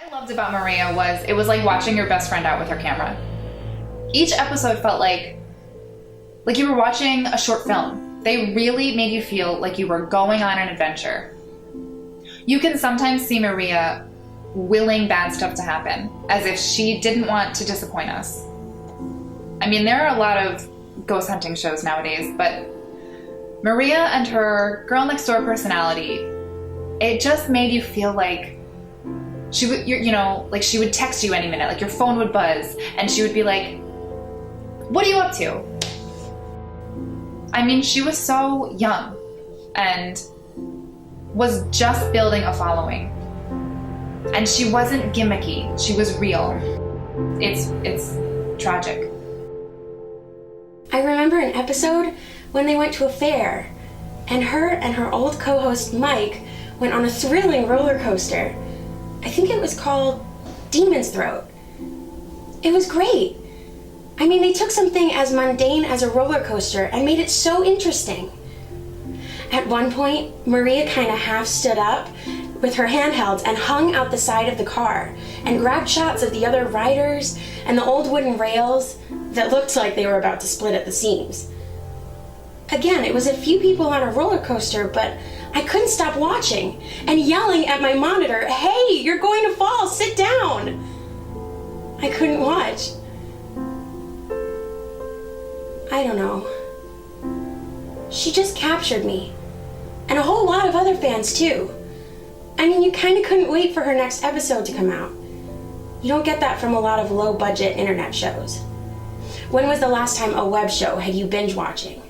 What I loved about Maria was it was like watching your best friend out with her camera. Each episode felt like you were watching a short film. They really made you feel like you were going on an adventure. You can sometimes see Maria willing bad stuff to happen, as if she didn't want to disappoint us. I mean, there are a lot of ghost hunting shows nowadays, but Maria and her girl next door personality, it just made you feel like she would, like she would text you any minute, like your phone would buzz, and she would be like, "What are you up to?" I mean, she was so young and was just building a following. And she wasn't gimmicky, she was real. It's tragic. I remember an episode when they went to a fair, and her old co-host Mike went on a thrilling roller coaster. I think it was called Demon's Throat. It was great. I mean, they took something as mundane as a roller coaster and made it so interesting. At one point, Maria kind of half stood up with her handheld and hung out the side of the car and grabbed shots of the other riders and the old wooden rails that looked like they were about to split at the seams. Again, it was a few people on a roller coaster, but I couldn't stop watching and yelling at my monitor, "Hey, you're going to fall, sit down!" I couldn't watch. I don't know. She just captured me. And a whole lot of other fans too. I mean, you kind of couldn't wait for her next episode to come out. You don't get that from a lot of low-budget internet shows. When was the last time a web show had you binge watching?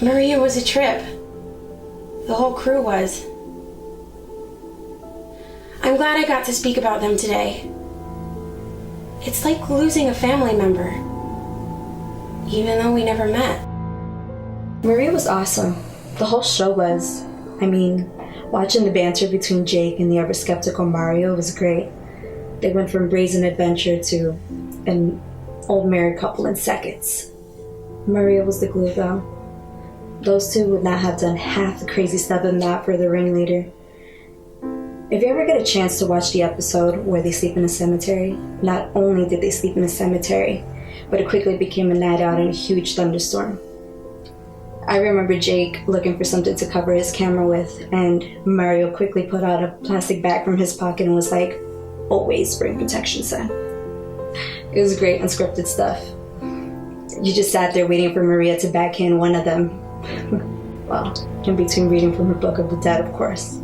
Maria was a trip. The whole crew was. I'm glad I got to speak about them today. It's like losing a family member, even though we never met. Maria was awesome. The whole show was. I mean, watching the banter between Jake and the ever-skeptical Mario was great. They went from brazen adventure to an old married couple in seconds. Maria was the glue, though. Those two would not have done half the crazy stuff if not for the ringleader. If you ever get a chance to watch the episode where they sleep in a cemetery, not only did they sleep in a cemetery, but it quickly became a night out in a huge thunderstorm. I remember Jake looking for something to cover his camera with, and Mario quickly put out a plastic bag from his pocket and was like, "Always bring protection, son." It was great unscripted stuff. You just sat there waiting for Maria to backhand one of them. Well, in between reading from her Book of the Dead, of course.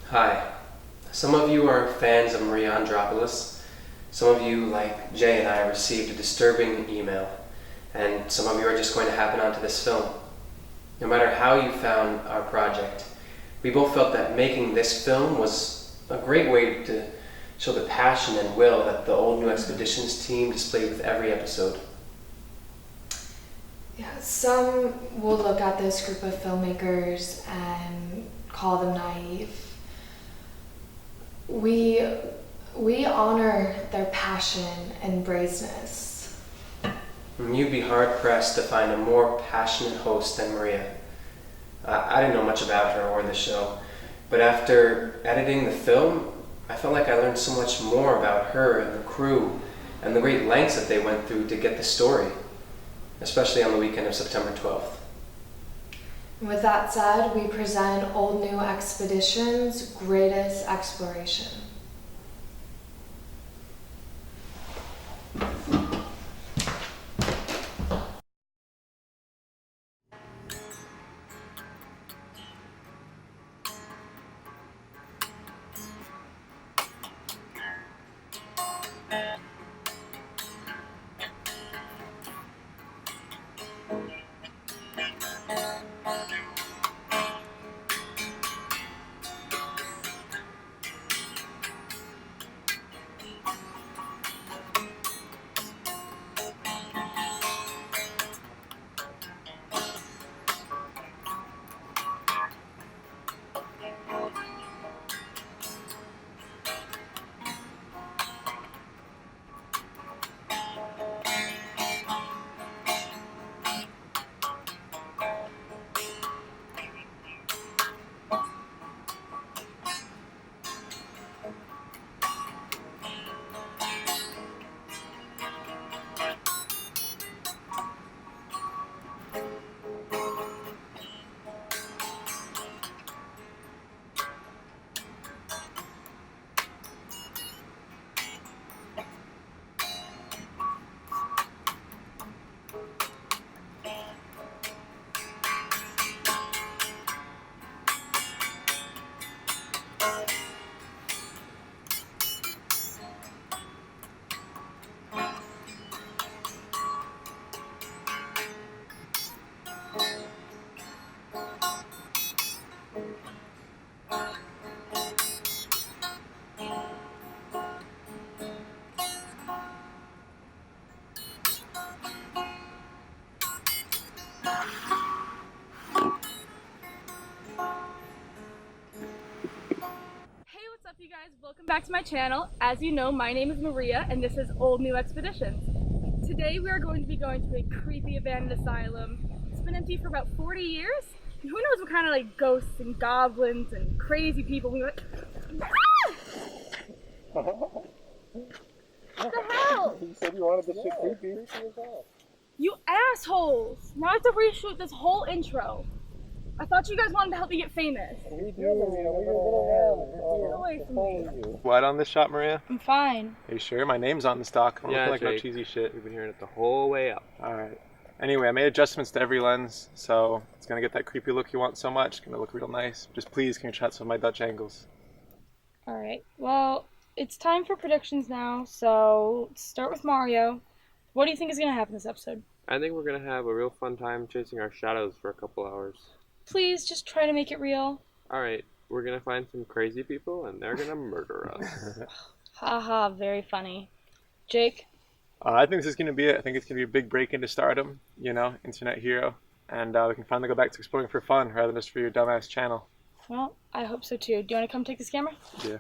Hi. Some of you are fans of Maria Andropoulos. Some of you, like Jay and I, received a disturbing email. And some of you are just going to happen onto this film. No matter how you found our project, we both felt that making this film was a great way to show the passion and will that the Old New Expeditions team displayed with every episode. Yeah, some will look at this group of filmmakers and call them naive. We honor their passion and brazeness. You'd be hard-pressed to find a more passionate host than Maria. I didn't know much about her or the show, but after editing the film, I felt like I learned so much more about her and the crew and the great lengths that they went through to get the story, especially on the weekend of September 12th. With that said, we present Old New Expeditions' greatest exploration. back to my channel. As you know, my name is Maria and this is Old New Expeditions. Today we are going to be going to a creepy abandoned asylum. It's been empty for about 40 years. And who knows what kind of like ghosts and goblins and crazy people we went. What the hell? You said you wanted the shit creepy. You assholes! Now I have to reshoot this whole intro. I thought you guys wanted to help me get famous. We do. Get away from me. What on this shot, Maria? I'm fine. Are you sure? My name's on this doc. I don't Yeah, feel like no Jake. cheesy shit. We've been hearing it the whole way up. Alright. Anyway, I made adjustments to every lens, so it's gonna get that creepy look you want so much. It's gonna look real nice. Just please, can you shot some of my Dutch angles? Alright, well, it's time for predictions now, so let's start with Mario. What do you think is going to happen this episode? I think we're gonna have a real fun time chasing our shadows for a couple hours. Please, just try to make it real. Alright, we're gonna find some crazy people and they're gonna murder us. Haha, very funny. Jake? I think this is gonna be it. I think it's gonna be a big break into stardom, you know, internet hero. And we can finally go back to exploring for fun rather than just for your dumbass channel. Well, I hope so too. Do you want to come take this camera? Yeah.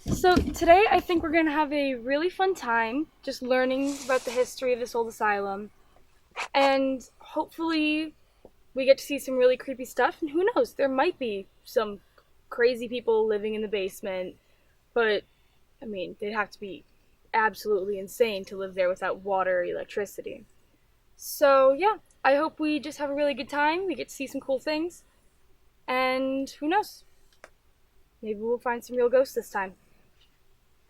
So today I think we're going to have a really fun time just learning about the history of this old asylum. And hopefully we get to see some really creepy stuff. And who knows, there might be some crazy people living in the basement. But, I mean, they'd have to be absolutely insane to live there without water or electricity. So yeah, I hope we just have a really good time. We get to see some cool things. And who knows, maybe we'll find some real ghosts this time.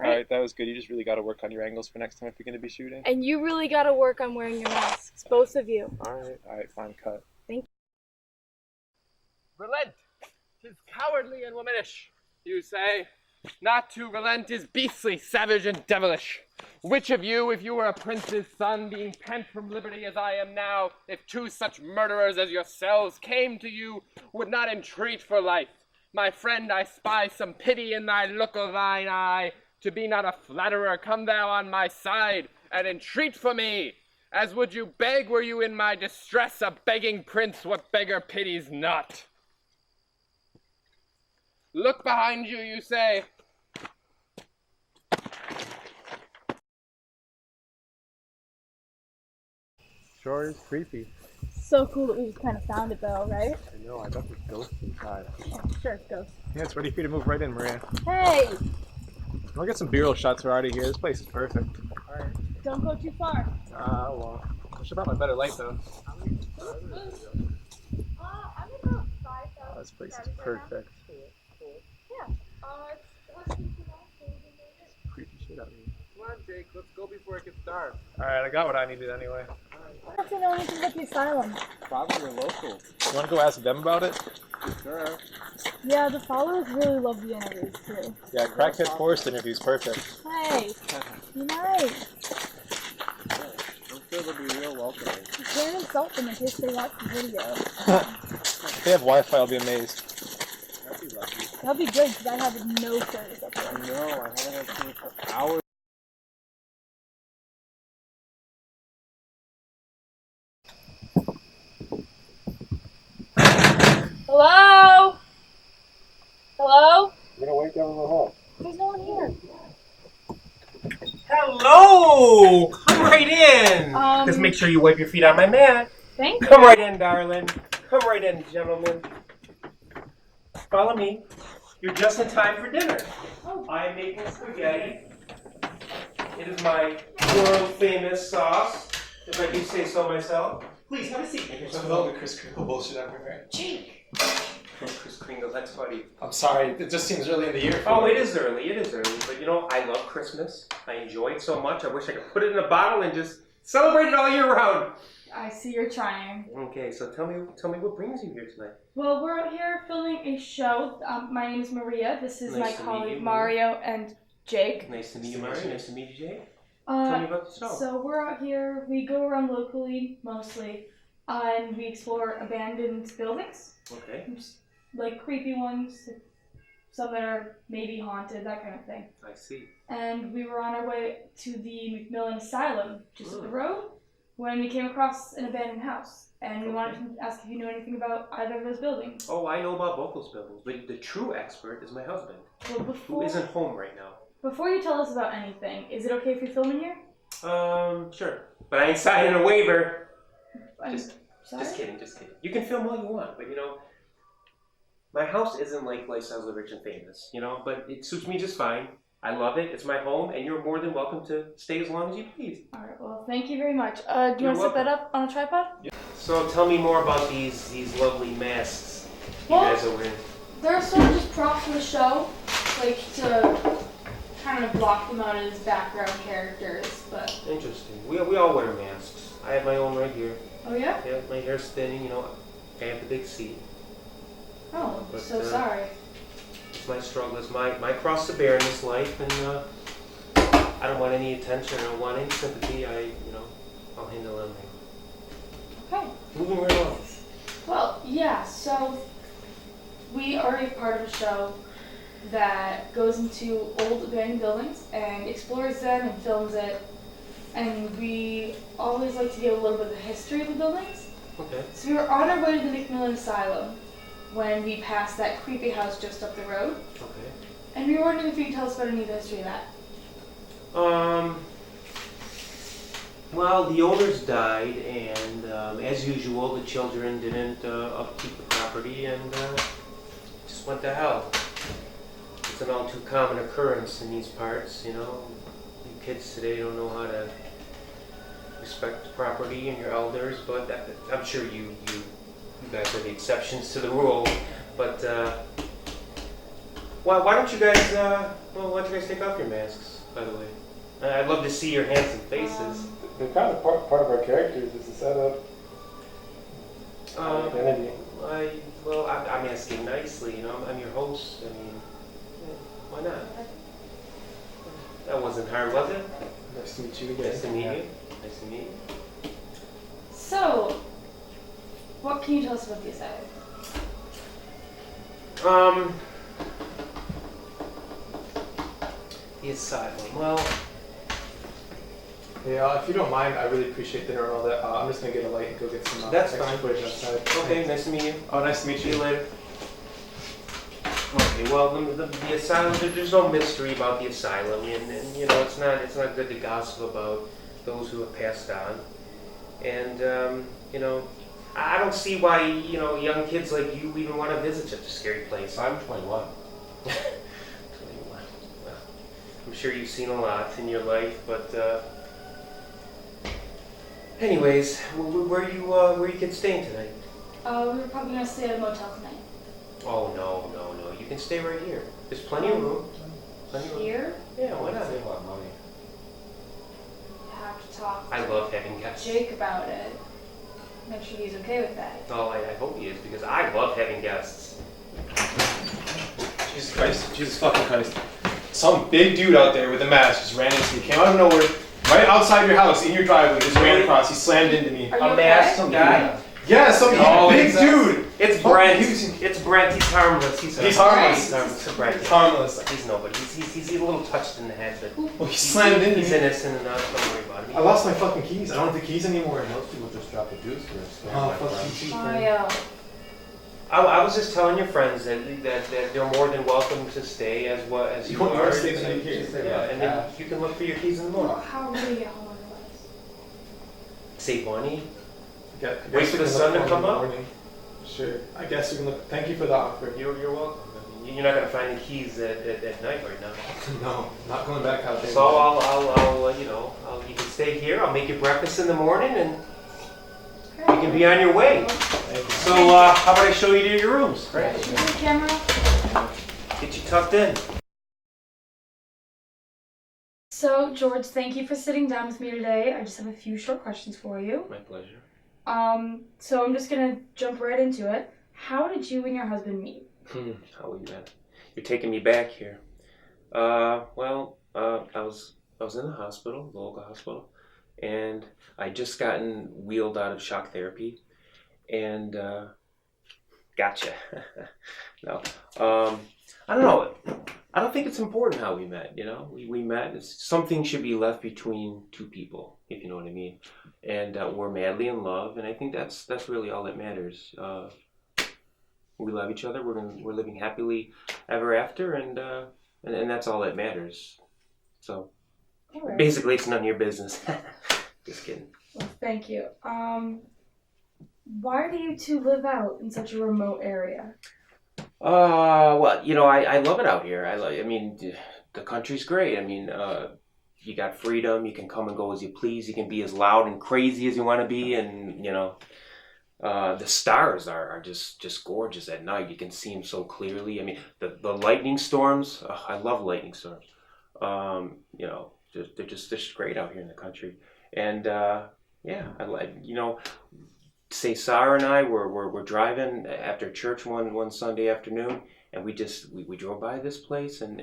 Alright, that was good. You just really gotta work on your angles for next time if you're gonna be shooting. And you really gotta work on wearing your masks, both of you. Alright, fine, cut. Thank Relent! 'Tis cowardly and womanish, you say. Not to relent is beastly, savage, and devilish. Which of you, if you were a prince's son, being pent from liberty as I am now, if two such murderers as yourselves came to you, would not entreat for life? My friend, I spy some pity in thy look of thine eye. To be not a flatterer, come thou on my side, and entreat for me, as would you beg were you in my distress, a begging prince, what beggar pities not? Look behind you, you say. Sure is creepy. So cool that we just kind of found it though, right? I know, I bet there's ghosts inside. Oh, sure, it's ghosts. Yeah, it's ready for you to move right in, Maria. Hey! We'll get some B-roll shots already here. This place is perfect. Alright. Don't go too far. Well. I should have brought my better light though. This place is perfect. Creepy shit out here. Come on, Jake, let's go before it gets dark. Alright, I got what I needed anyway. I don't know anything about the asylum. Probably local. You wanna go ask them about it? Sure. Yeah, the followers really love the interviews too. Yeah, Crackhead Forest interview's perfect. Hey, be nice. I'm sure they'll be real welcoming. You can't insult them in case they watch the video. If they have Wi-Fi, I'll be amazed. That'd be lucky. That'll be good because I have no service up there. No, I haven't had TV for hours. Hello? Hello? You're gonna wake everyone up. There's no one here. Hello! Come right in! Just make sure you wipe your feet on my mat. Thank you. Come right in, darling. Come right in, gentlemen. Follow me. You're just in time for dinner. I am making spaghetti. It is my world-famous sauce, if I do say so myself. Please, have a seat. Make yourself all the Kris Kringle bullshit everywhere. Jake! Kris Kringle, that's funny. I'm sorry, it just seems early in the year. Oh, it is early. But you know, I love Christmas. I enjoy it so much. I wish I could put it in a bottle and just celebrate it all year round. I see you're trying. Okay, so tell me what brings you here tonight. Well, we're out here filming a show. My name is Maria. This is Nice my to meet colleague you. Mario and Jake. Nice to meet you, Mario. Nice to meet you, Jay. Tell me about the show. So we're out here. We go around locally mostly, and we explore abandoned buildings, Okay, like creepy ones, some that are maybe haunted, that kind of thing. I see. And we were on our way to the McMillan Asylum, just up the road, when we came across an abandoned house. and we wanted to ask if you knew anything about either of those buildings. Oh, I know about both those buildings, but the true expert is my husband, Well, who isn't home right now. Before you tell us about anything, is it okay if we film in here? Sure. But I ain't signing a waiver. Just kidding. You can film all you want, but my house isn't like Lifestyles of Rich and Famous, but it suits me just fine. I love it. It's my home, and you're more than welcome to stay as long as you please. All right. Well, thank you very much. Do you want to set that up on a tripod? Yeah. So tell me more about these lovely masks you guys are wearing. They're sort of just props for the show, like to kind of block them out as background characters. But interesting. We all wear masks. I have my own right here. Oh yeah? Yeah, my hair's thinning. I have the big C. Oh, but, so sorry. It's my struggle. It's my cross to bear in this life, and I don't want any attention. I don't want any sympathy. I'll handle anything. Okay. Moving right along. Well, yeah. So we are a part of a show that goes into old abandoned buildings and explores them and films it. And we always like to give a little bit of the history of the buildings. Okay. So we were on our way to the McMillan Asylum when we passed that creepy house just up the road. Okay. And we were wondering if you could tell us about any of the history of that. Well, the owners died, and as usual, the children didn't upkeep the property, and just went to hell. It's an all too common occurrence in these parts, You kids today don't know how to respect property and your elders, but I'm sure you guys are the exceptions to the rule. But why don't you guys take off your masks? By the way, I'd love to see your handsome faces. They're kind of part of our characters. It's a setup. Identity. I'm asking nicely. I'm your host. Why not? That wasn't hard, was it? Nice to meet you again. Nice to meet you. Nice to meet you. So, what can you tell us about the asylum? The asylum. Well, hey, if you don't mind, I really appreciate dinner and all that. I'm just gonna get a light and go get some that's extra fine. footage outside. Okay, nice to meet you. Oh, nice to meet See you later. Okay, well, the asylum. There's no mystery about the asylum, and it's not good to gossip about those who have passed on, and I don't see why young kids like you even want to visit such a scary place. I'm 21. 21. Well, I'm sure you've seen a lot in your life, but anyways, where you kids staying tonight? We were probably gonna stay at a motel tonight. Oh no! You can stay right here. There's plenty of room. Here? Yeah, why not? Save a lot of money. You have to talk I love having guests. Jake about it. Make sure he's okay with that. Oh, I hope he is, because I love having guests. Jesus fucking Christ. Some big dude out there with a mask just ran into me, came out of nowhere, right outside your house, in your driveway, just ran across, he slammed into me. Are you A masked okay? guy? Yeah, some big dude! It's Brent. It's Brent. He's harmless. He's harmless. He's Brent. He's harmless. He's nobody. He's a little touched in the head, but Well, he slammed into he's me. innocent enough. Don't worry about him. I lost my fucking keys. I don't have the keys anymore. Most people just drop the deuce first. Oh, fuck you, Mario. I was just telling your friends that they're more than welcome to stay as you want are. to stay the night here? Yeah, and then you can look for your keys in the Well, morning. how are we gonna get home otherwise? Save money. Wait for the sun to come up? Sure. I guess we can look. Thank you for the offer. You're welcome. I mean, you're not gonna find the keys at night right now. No, not going back out there. So I'll you can stay here. I'll make you breakfast in the morning, and you can be on your way. So how about I show you to your rooms? Right. Should we do the camera? Get you tucked in. So, George, thank you for sitting down with me today. I just have a few short questions for you. My pleasure. So I'm just gonna jump right into it. How did you and your husband meet? How are you, man? You're taking me back here. I was in the hospital, the local hospital, and I'd just gotten wheeled out of shock therapy, and gotcha. No, I don't know. I don't think it's important how we met, you know? We met, something should be left between two people, if you know what I mean. And we're madly in love, and I think that's really all that matters. We love each other, we're living happily ever after, and that's all that matters. So, Right. basically it's none of your business. Just kidding. Well, thank you. Why do you two live out in such a remote area? Well, you know, I love it out here. I mean, the country's great. I mean, you got freedom. You can come and go as you please. You can be as loud and crazy as you want to be, and you know, the stars are just gorgeous at night. You can see them so clearly. I mean, the lightning storms. I love lightning storms. You know, they're just great out here in the country. And yeah, I like, you know. Say Sarah and I were driving after church one Sunday afternoon, and we drove by this place, and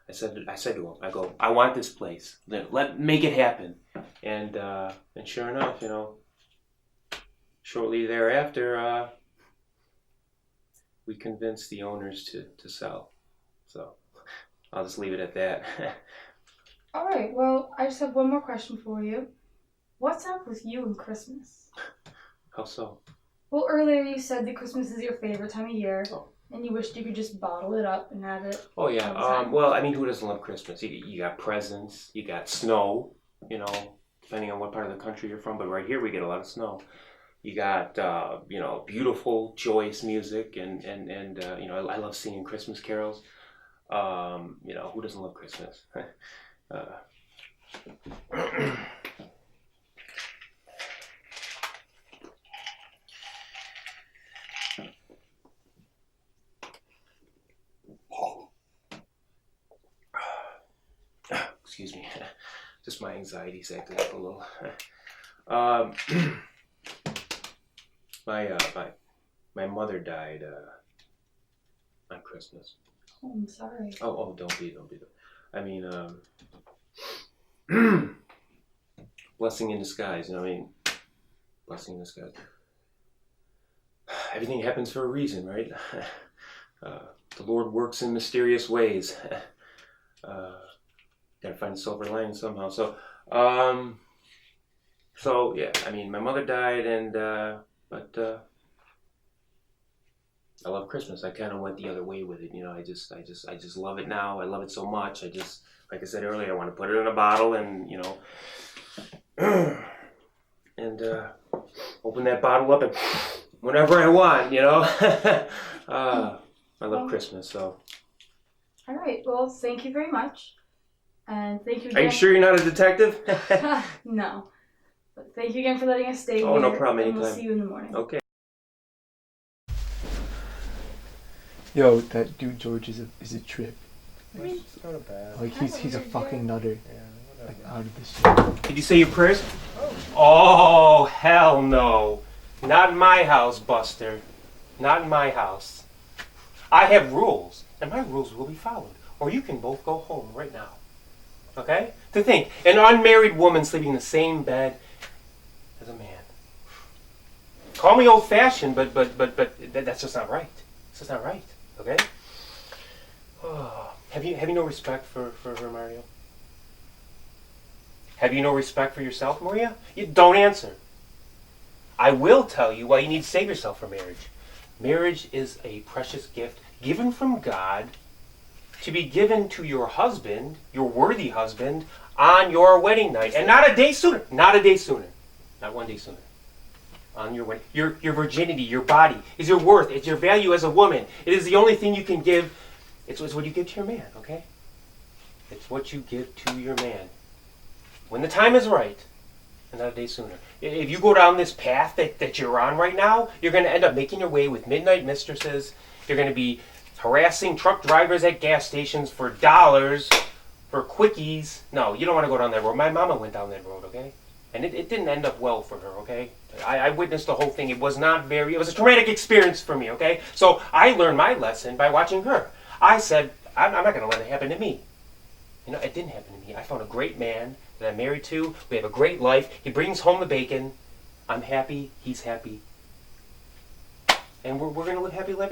I said to him, I want this place. Make it happen. And sure enough, you know, shortly thereafter, we convinced the owners to sell. So I'll just leave it at that. All right. Well, I just have one more question for you. What's up with you and Christmas? How so? Well, earlier you said that Christmas is your favorite time of year, Oh. and you wished you could just bottle it up and have it. Oh yeah. all the time. Well, I mean, who doesn't love Christmas? You got presents, you got snow. You know, depending on what part of the country you're from, but right here we get a lot of snow. You got you know, beautiful, joyous music, and you know, I love singing Christmas carols. You know, who doesn't love Christmas? Excuse me, just my anxiety's acting up a little. My mother died on Christmas. Oh, I'm sorry. Oh, don't be. I mean, blessing in disguise. You know what I mean? Blessing in disguise. Everything happens for a reason, right? The Lord works in mysterious ways. Gotta find a silver lining somehow. So yeah. I mean, my mother died, and but I love Christmas. I kind of went the other way with it. You know, I just love it now. I love it so much. Like I said earlier, I want to put it in a bottle, and you know, and open that bottle up and whenever I want. You know, I love Christmas. So. All right. Well, thank you very much. And thank you again. Are you sure you're not a detective? No. But thank you again for letting us stay here. Oh, no problem. And we'll Anytime. see you in the morning. Okay. Yo, that dude George is a trip. It's not a bad. Like he's a fucking nutter. Yeah, Like whatever. out of this shit. Did you say your prayers? Oh, hell no. Not in my house, Buster. Not in my house. I have rules, and my rules will be followed. Or you can both go home right now. Okay? To think, an unmarried woman sleeping in the same bed as a man. Call me old-fashioned, but that's just not right. It's just not right. Okay? Oh, have you no respect for her, Mario? Have you no respect for yourself, Maria? You don't answer. I will tell you why you need to save yourself for marriage. Marriage is a precious gift given from God to be given to your husband, your worthy husband, on your wedding night. And not a day sooner. Not a day sooner. Not one day sooner. On your wedding. Your virginity, your body, is your worth. It's your value as a woman. It is the only thing you can give. It's what you give to your man, okay? It's what you give to your man. When the time is right, and not a day sooner. If you go down this path that you're on right now, you're going to end up making your way with midnight mistresses. You're going to be harassing truck drivers at gas stations for dollars, for quickies. No, you don't want to go down that road. My mama went down that road, okay? And it didn't end up well for her, okay? I witnessed the whole thing. It was a traumatic experience for me, okay? So I learned my lesson by watching her. I said, I'm not going to let it happen to me. You know, it didn't happen to me. I found a great man that I'm married to. We have a great life. He brings home the bacon. I'm happy. He's happy. And we're gonna live happily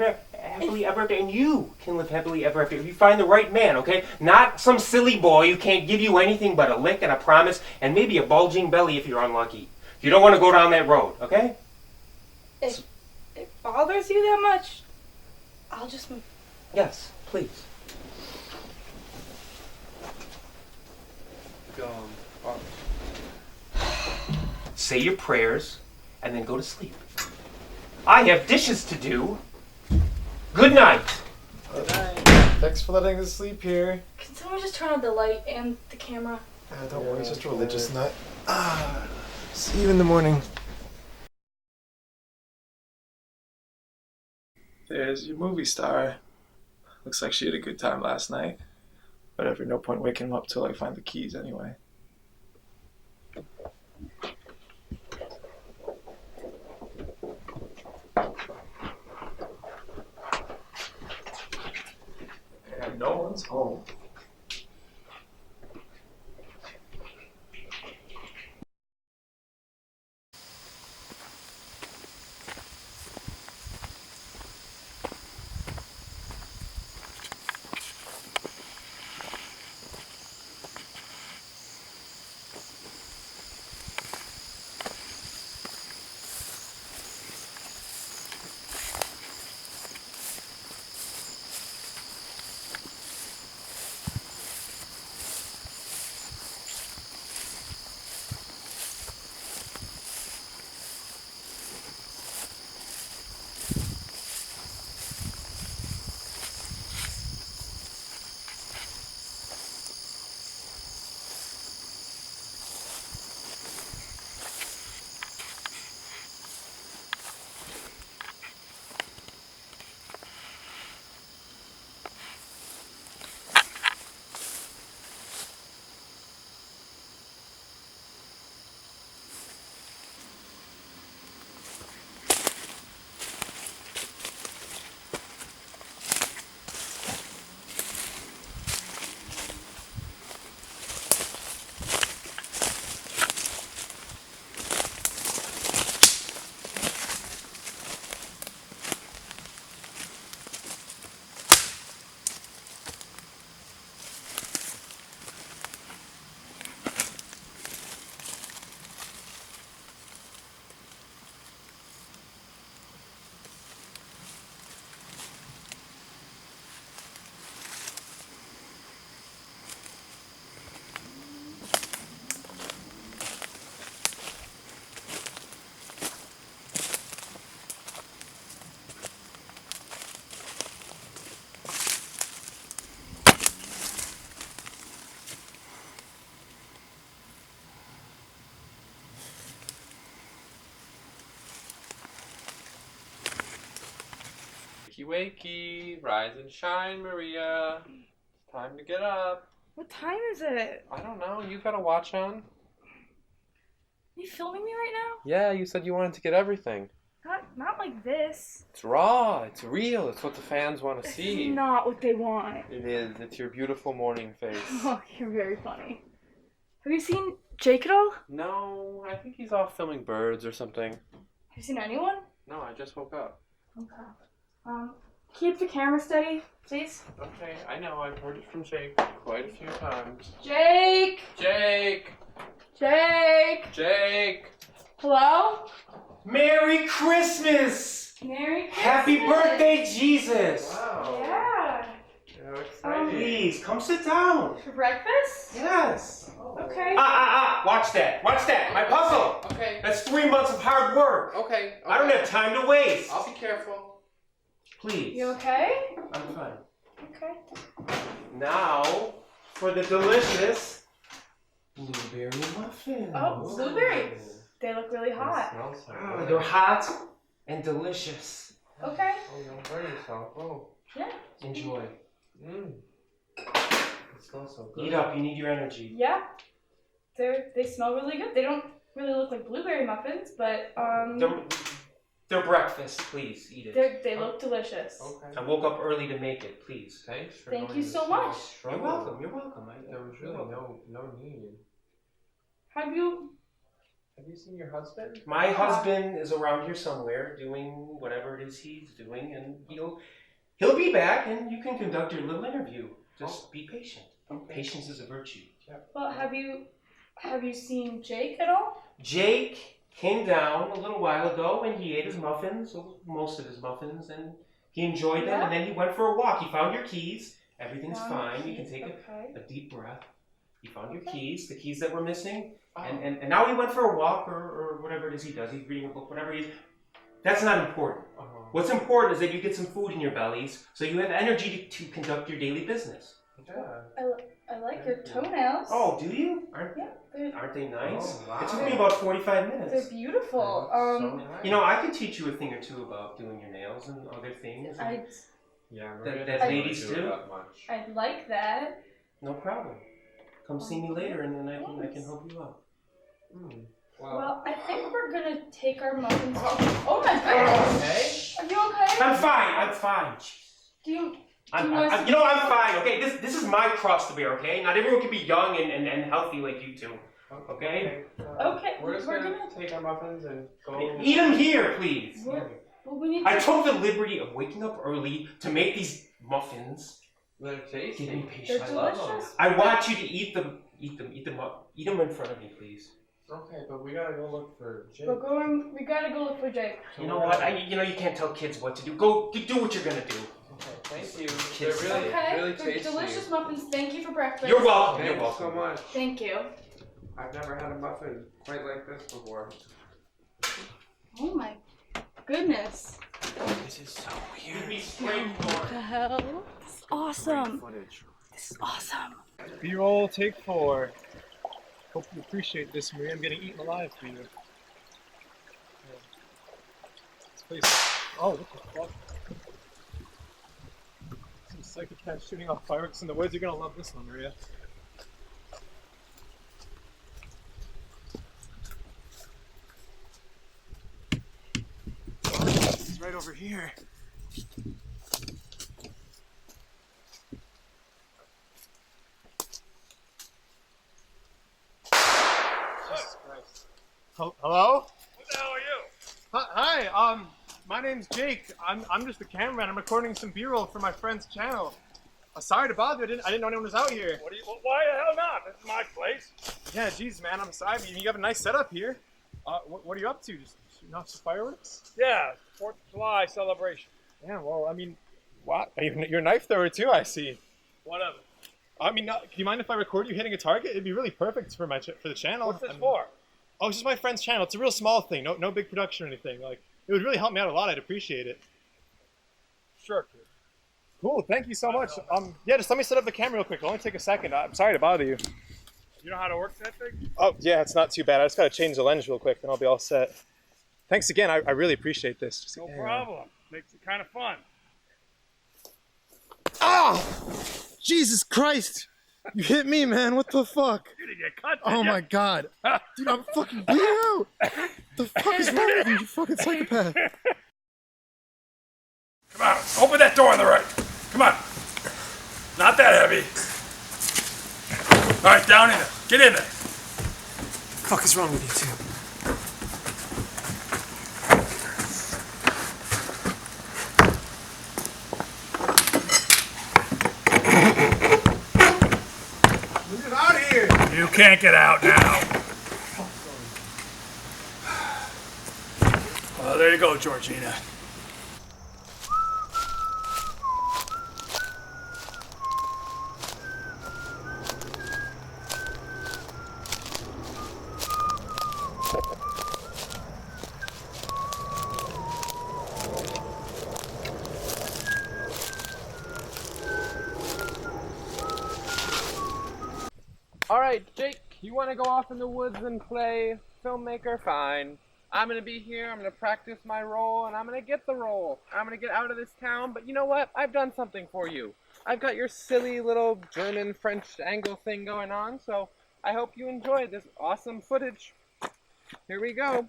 ever after, and you can live happily ever after if you find the right man, okay? Not some silly boy who can't give you anything but a lick and a promise and maybe a bulging belly if you're unlucky. You don't want to go down that road, okay? If it bothers you that much, I'll just move. Yes, please. Say your prayers and then go to sleep. I have dishes to do. Good night. Good night. Thanks for letting us sleep here. Can someone just turn on the light and the camera? Don't worry, it's just a religious nut. See you in the morning. There's your movie star. Looks like she had a good time last night. Whatever, no point waking him up till I find the keys anyway. And no one's home. Wakey, rise and shine, Maria. It's time to get up. What time is it? I don't know. You got a watch on? Are you filming me right now? Yeah, you said you wanted to get everything. Not like this. It's raw. It's real. It's what the fans want to This see. is not what they want. It is. It's your beautiful morning face. Oh, you're very funny. Have you seen Jake at all? No, I think he's off filming birds or something. Have you seen anyone? No, I just woke up. Okay. Keep the camera steady, please. Okay, I know. I've heard it from Jake quite a few times. Jake! Jake! Jake! Jake! Hello? Merry Christmas! Merry Christmas! Happy birthday, Jesus! Wow. Yeah. How exciting. Please, come sit down. For breakfast? Yes. Okay. Watch that. Watch that. My puzzle. Okay. That's 3 months of hard work. Okay. I don't have time to waste. I'll be careful. Please. You okay? I'm fine. Okay. Now, for the delicious blueberry muffins. Oh, blueberries. They look really hot. Smells so Oh, good. they're hot and delicious. Okay. Oh, don't burn yourself. Oh. Yeah. Enjoy. It smells so good. Eat up. You need your energy. Yeah. They smell really good. They don't really look like blueberry muffins, but They're breakfast. Please eat it. they look delicious. Okay. I woke up early to make it. Please. Thanks for Thank going you to so such much. struggle. You're welcome. You're welcome. There was really no need. Have you Have you seen your husband? My husband is around here somewhere doing whatever it is he's doing, and he'll be back, and you can conduct your little interview. Just be patient. Okay. Patience is a virtue. Well, have you seen Jake at all? Jake came down a little while ago, and he ate his muffins, most of his muffins, and he enjoyed them, and then he went for a walk. He found your keys. Everything's fine. You can take a deep breath. He found your keys, the keys that were missing, and now he went for a walk or whatever it is he does. He's reading a book, whatever he is. That's not important. What's important is that you get some food in your bellies so you have energy to conduct your daily business. Yeah. I like your toenails. Oh, do you? Aren't they nice? Oh, wow. It took me about 45 minutes. They're beautiful. So nice. You know, I could teach you a thing or two about doing your nails and other things. That ladies do. I'd like that. No problem. Come see me later, and then I can help you out. Well, I think we're gonna take our muffins. Oh my goodness! Okay. Are you okay? I'm fine. I'm fine. Okay, this is my cross to bear. Okay, not everyone can be young and healthy like you two. Okay. Okay. We're just gonna take our muffins and go. Eat them here, please. I took the liberty of waking up early to make these muffins. They're tasty. Give me patience. They're delicious. I want you to eat them in front of me, please. Okay, but we gotta go look for Jake. We gotta go look for Jake. You know what? You can't tell kids what to do. Go do what you're gonna do. Okay, thank you. They're really tasty. Delicious muffins. Thank you for breakfast. You're welcome. Thank you so much. Thank you. I've never had a muffin quite like this before. Oh my goodness. This is so weird. What the hell? This is awesome. This is awesome. B-roll, take 4. Hope you appreciate this, Maria. I'm getting eaten alive for you. This place. Oh, what the fuck? Some psychopath shooting off fireworks in the woods. You're gonna love this one, Maria. It's right over here. Hello? What the hell are you? Hi, my name's Jake. I'm just the cameraman. I'm recording some B-roll for my friend's channel. Sorry to bother you. I didn't know anyone was out here. Why the hell not? This is my place. Yeah, geez, man. I'm sorry. You have a nice setup here. What are you up to? Just shooting off some fireworks? Yeah, 4th of July celebration. Yeah, well, I mean, what? You're a knife thrower too, I see. Whatever. I mean, can you mind if I record you hitting a target? It'd be really perfect for the channel. What's this for? Oh, it's just my friend's channel. It's a real small thing. No big production or anything. Like, it would really help me out a lot. I'd appreciate it. Sure, kid. Cool. Thank you so much. Yeah, just let me set up the camera real quick. It'll only take a second. I'm sorry to bother you. You know how to work that thing? Oh, yeah, it's not too bad. I just got to change the lens real quick, and I'll be all set. Thanks again. I really appreciate this. No problem. Makes it kind of fun. Ah! Jesus Christ! You hit me, man. What the fuck? You didn't get cut, Oh my god. Dude, I'm fucking bleeding out. The fuck is wrong with you, you fucking psychopath? Come on, open that door on the right. Come on. Not that heavy. All right, down in there. Get in there. What the fuck is wrong with you two? You can't get out now. Well, there you go, Georgina. Alright, Jake, you want to go off in the woods and play filmmaker? Fine. I'm going to be here, I'm going to practice my role, and I'm going to get the role. I'm going to get out of this town, but you know what? I've done something for you. I've got your silly little German-French angle thing going on, so I hope you enjoy this awesome footage. Here we go.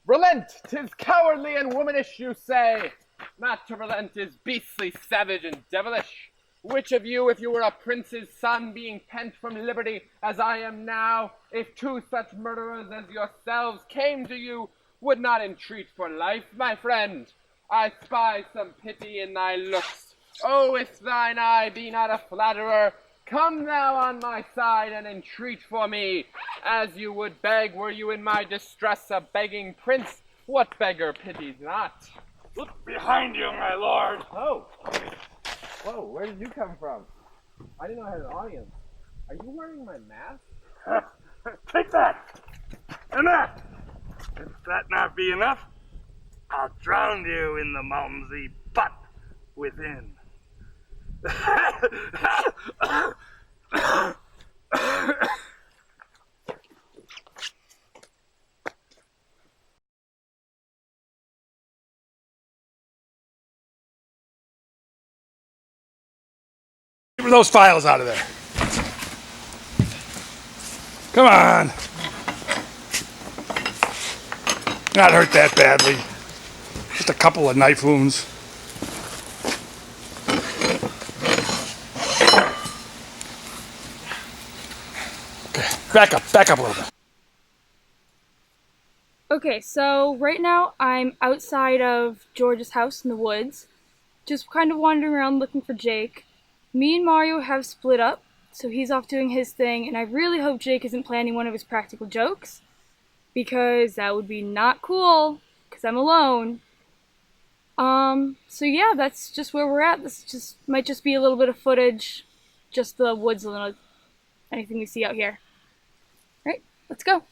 Relent! 'Tis cowardly and womanish, you say. Not to relent is beastly, savage, and devilish. Which of you, if you were a prince's son being pent from liberty, as I am now, if two such murderers as yourselves came to you, would not entreat for life, my friend. I spy some pity in thy looks. Oh, if thine eye be not a flatterer, come thou on my side and entreat for me, as you would beg were you in my distress a begging prince. What beggar pities not? Look behind you, my lord. Oh. Whoa, where did you come from? I didn't know I had an audience. Are you wearing my mask? Take that! And that! If that not be enough, I'll drown you in the Malmsey butt within. Get those files out of there. Come on. Not hurt that badly. Just a couple of knife wounds. Okay, back up a little bit. Okay, so right now I'm outside of George's house in the woods, just kind of wandering around looking for Jake. Me and Mario have split up, so he's off doing his thing, and I really hope Jake isn't planning one of his practical jokes, because that would be not cool, because I'm alone. So yeah, that's just where we're at. This might just be a little bit of footage, just the woods, anything we see out here. Right, let's go.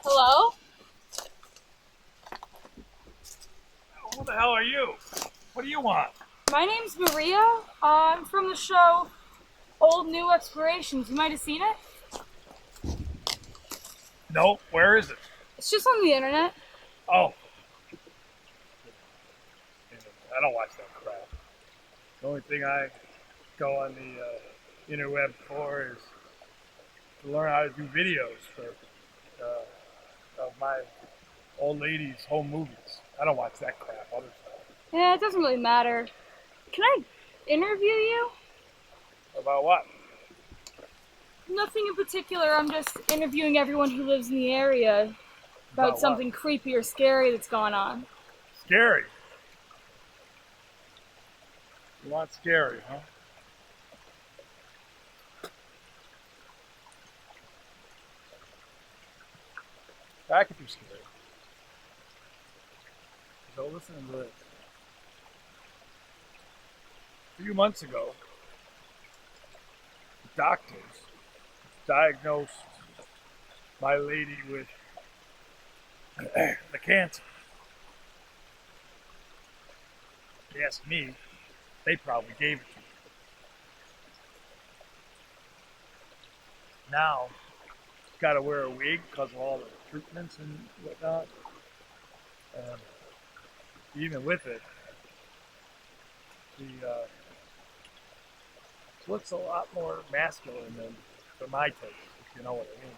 Hello? Who the hell are you? What do you want? My name's Maria. I'm from the show Old New Explorations. You might have seen it. No, where is it? It's just on the internet. Oh. I don't watch that crap. The only thing I go on the interweb for is to learn how to do videos of my old lady's home movies. I don't watch that crap, other stuff. Yeah, it doesn't really matter. Can I interview you? About what? Nothing in particular. I'm just interviewing everyone who lives in the area about something creepy or scary that's gone on. Scary? You want scary, huh? That could be scary. So listen to this. A few months ago, the doctors diagnosed my lady with the cancer. They asked me, they probably gave it to me. Now, got to wear a wig because of all the treatments and whatnot. Even with it, she looks a lot more masculine than for my taste, if you know what I mean.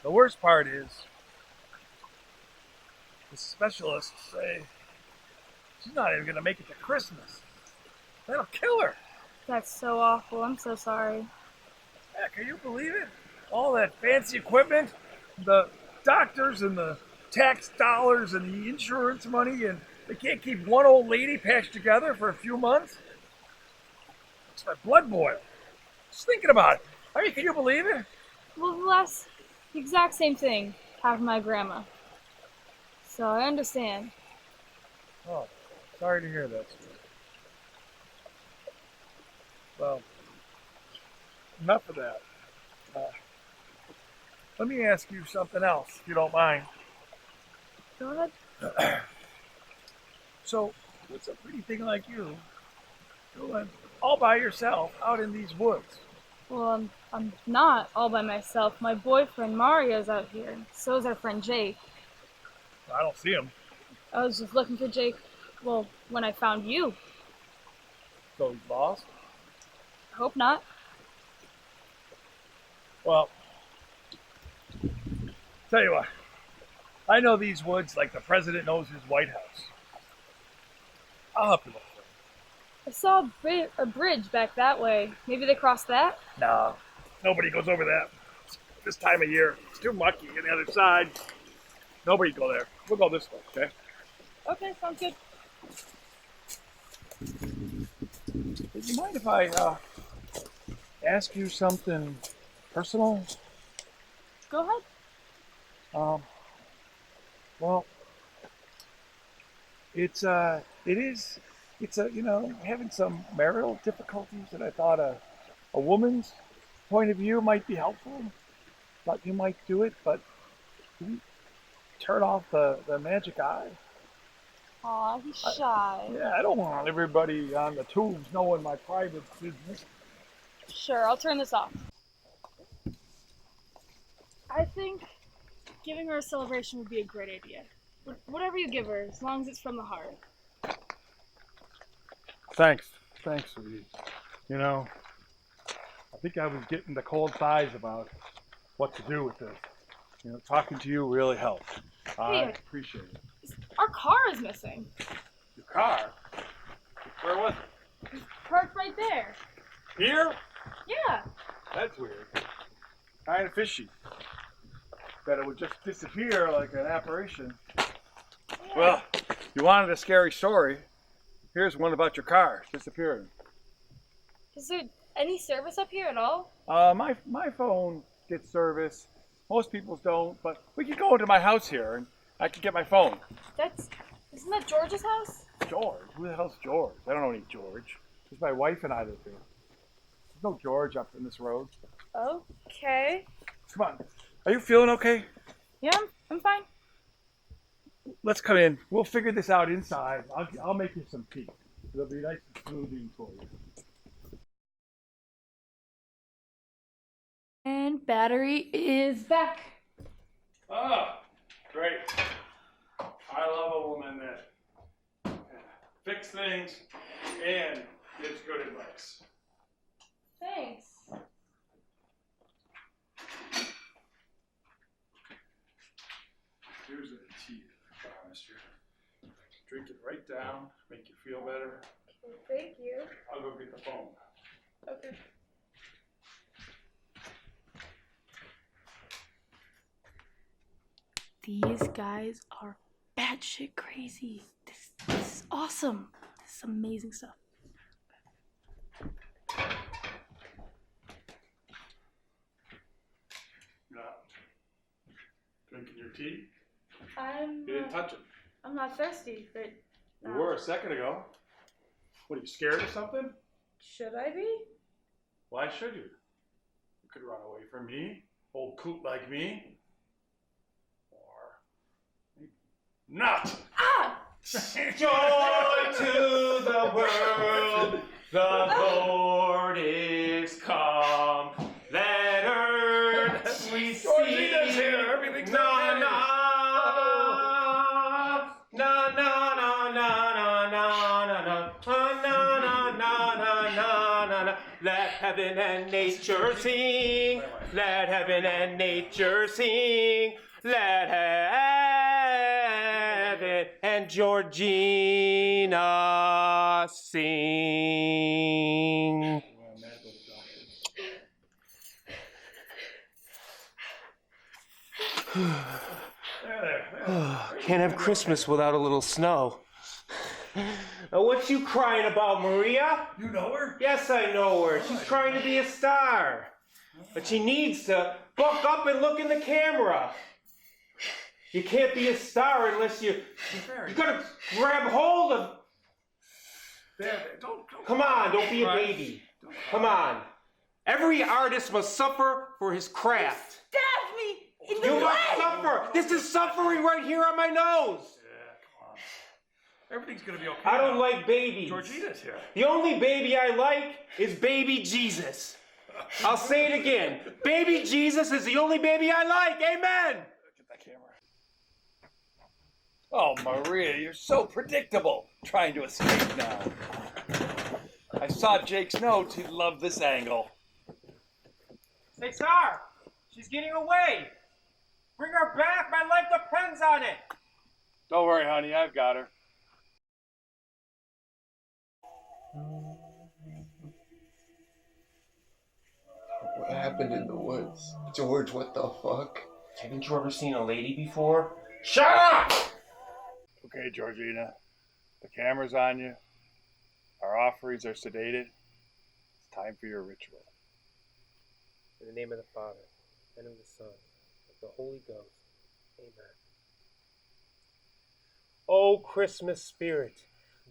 The worst part is, the specialists say she's not even going to make it to Christmas. That'll kill her. That's so awful. I'm so sorry. Yeah, can you believe it? All that fancy equipment, the doctors and the tax dollars and the insurance money, and they can't keep one old lady patched together for a few months? It's my blood boil. Just thinking about it. I mean, can you believe it? Well, the exact same thing happened to my grandma. So I understand. Oh, sorry to hear that, sir. Well, enough of that. Let me ask you something else, if you don't mind. Go ahead. So, what's a pretty thing like you doing all by yourself out in these woods? Well, I'm not all by myself. My boyfriend Mario's out here. So is our friend Jake. I don't see him. I was just looking for Jake, well, when I found you. So he's lost? I hope not. Well, tell you what, I know these woods like the president knows his White House. I'll help you look for it. I saw a bridge back that way. Maybe they crossed that? No, nobody goes over that. This time of year, it's too mucky on the other side. Nobody go there. We'll go this way, okay? Okay, sounds good. Would you mind if I ask you something personal? Go ahead. Well, it's having some marital difficulties, and I thought a woman's point of view might be helpful. Thought you might do it, but can you turn off the magic eye? Aw, he's shy. Yeah, I don't want everybody on the tubes knowing my private business. Sure, I'll turn this off. I think giving her a celebration would be a great idea. Whatever you give her, as long as it's from the heart. Thanks, sweetie. You know, I think I was getting the cold thighs about what to do with this. You know, talking to you really helped. I appreciate it. Our car is missing. Your car? Where was it? It's parked right there. Here? Yeah. That's weird. Kind of fishy. That it would just disappear like an apparition. Yeah. Well, you wanted a scary story. Here's one about your car disappearing. Is there any service up here at all? My phone gets service. Most people's don't, but we could go into my house here and I could get my phone. Isn't that George's house? George? Who the hell's George? I don't know any George. Just my wife and I live here. There's no George up in this road. Okay. Come on. Are you feeling okay? Yeah, I'm fine. Let's come in. We'll figure this out inside. I'll make you some tea. It'll be nice and soothing for you. And battery is back. Ah, great. I love a woman that can fix things and gives good advice. Thanks. Here's a tea, I promised you. Drink it right down, make you feel better. Okay, thank you. I'll go get the phone. Okay. These guys are batshit crazy. This is awesome. This is amazing stuff. You're not drinking your tea? You didn't touch it. I'm not thirsty, but... You were a second ago. What, are you scared of something? Should I be? Why should you? You could run away from me, old coot like me. Or maybe not. Ah! Joy to the world, the Lord is come. Let earth receive. Everything's Na na na na na na na na na na na na. Let heaven and nature sing. Let heaven and nature sing. Let heaven and Georgina sing. Can't have Christmas without a little snow. What you crying about, Maria? You know her? Yes, I know her. She's trying to be a star. But she needs to buck up and look in the camera. You can't be a star unless you gotta grab hold of... Come on, don't be a baby. Come on. Every artist must suffer for his craft. Stab me in the You leg! must suffer. This is suffering right here on my nose. Everything's gonna be okay. I don't like babies. Georgina's here. The only baby I like is baby Jesus. I'll say it again. Baby Jesus is the only baby I like. Amen. Get that camera. Oh, Maria, you're so predictable. Trying to escape now. I saw Jake's notes. He'd love this angle. Hey, Star. She's getting away! Bring her back! My life depends on it! Don't worry, honey, I've got her. What happened in the woods? George, what the fuck? Haven't you ever seen a lady before? Shut up! Okay, Georgina. The camera's on you. Our offerings are sedated. It's time for your ritual. In the name of the Father, and of the Son, and of the Holy Ghost. Amen. Oh, Christmas spirit,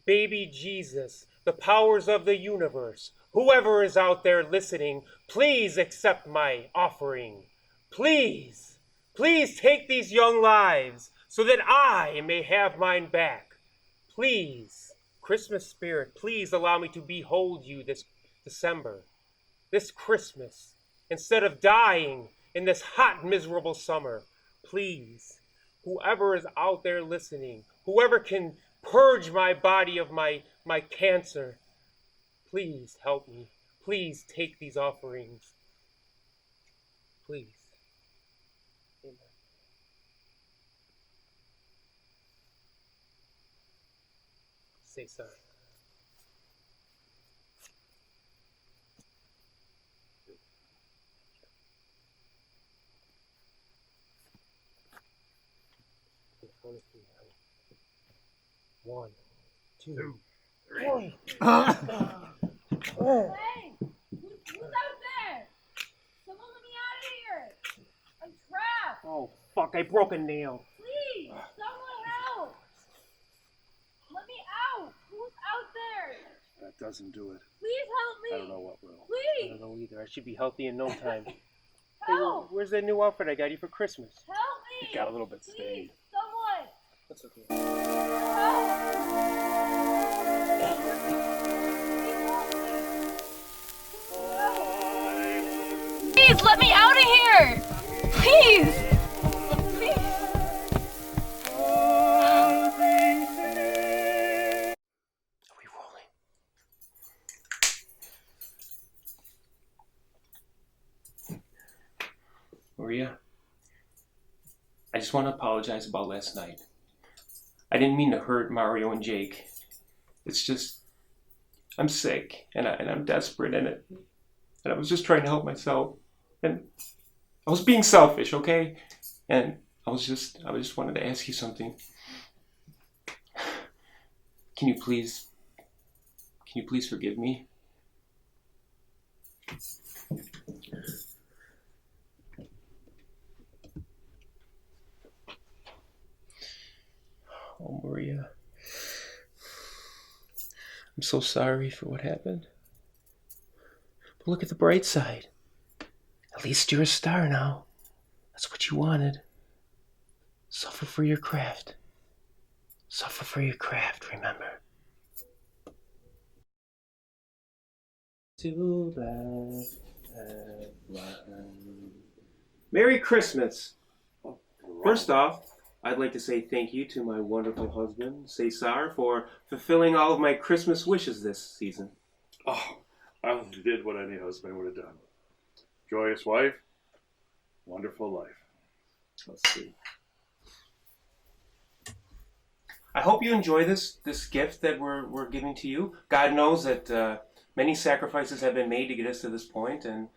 baby Jesus, the powers of the universe, whoever is out there listening, please accept my offering. Please, please take these young lives so that I may have mine back. Please, Christmas spirit, please allow me to behold you this December, this Christmas, instead of dying in this hot, miserable summer. Please, whoever is out there listening, whoever can purge my body of my cancer, please help me. Please take these offerings. Please. Amen. Say sorry. One, two, three. Hey! Who's out there? Someone let me out of here! I'm trapped! Oh, fuck, I broke a nail. Please! Someone help! Let me out! Who's out there? That doesn't do it. Please help me! I don't know what will. I Please! don't know either. I should be healthy in no time. Help! Where's that new outfit I got you for Christmas? Help me! It got a little bit Please! stained. Someone! That's okay. Please let me out of here! Please! Please! Are we rolling? Maria, I just want to apologize about last night. I didn't mean to hurt Mario and Jake. It's just, I'm sick and I'm desperate and I was just trying to help myself. And I was being selfish, okay? And I just wanted to ask you something. Can you please forgive me? Oh, Maria. I'm so sorry for what happened. But look at the bright side. At least you're a star now. That's what you wanted. Suffer for your craft. Suffer for your craft, remember. Too bad. Merry Christmas. First off, I'd like to say thank you to my wonderful husband, Cesar, for fulfilling all of my Christmas wishes this season. Oh, I only did what any husband would have done. Joyous wife, wonderful life. Let's see. I hope you enjoy this gift that we're giving to you. God knows that many sacrifices have been made to get us to this point, and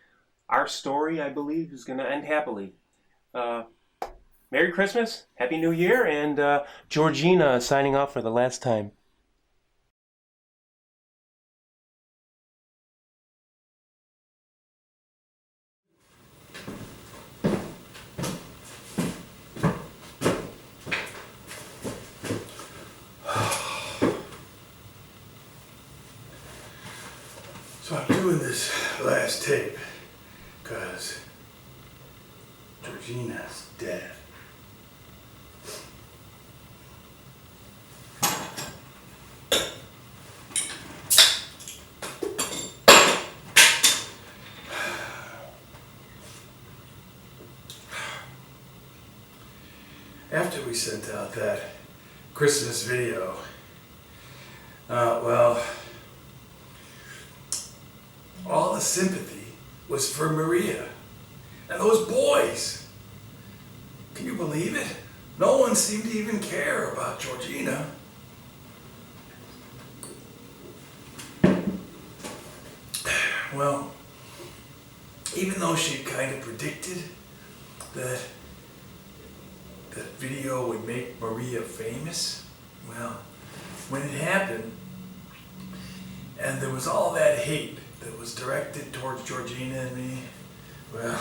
our story, I believe, is going to end happily. Merry Christmas, Happy New Year, and Georgina signing off for the last time. So I'm doing this last tape because Georgina's dead. After we sent out that Christmas video, well, all the sympathy was for Maria. And those boys. Can you believe it? No one seemed to even care about Georgina. Well, even though she kind of predicted that video would make Maria famous, well, when it happened, and there was all that hate that was directed towards Georgina and me, well,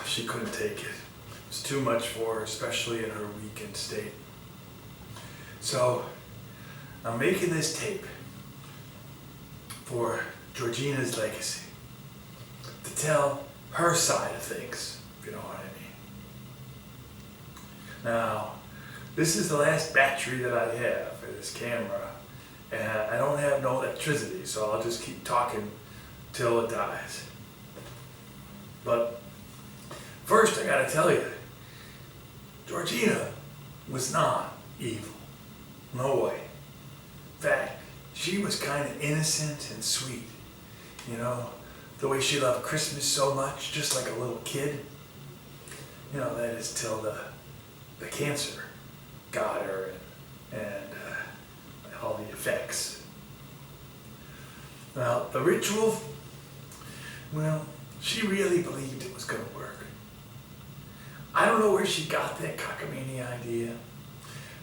she couldn't take it. It was too much for her, especially in her weakened state. So, I'm making this tape for Georgina's legacy, to tell her side of things, if you know what I mean. Now, this is the last battery that I have for this camera, and I don't have no electricity, so I'll just keep talking till it dies. But first I gotta tell you, Georgina was not evil. No way. In fact, she was kind of innocent and sweet. You know, the way she loved Christmas so much, just like a little kid. You know, that is till the cancer got her and all the effects. Now, the ritual, well, she really believed it was going to work. I don't know where she got that cockamamie idea,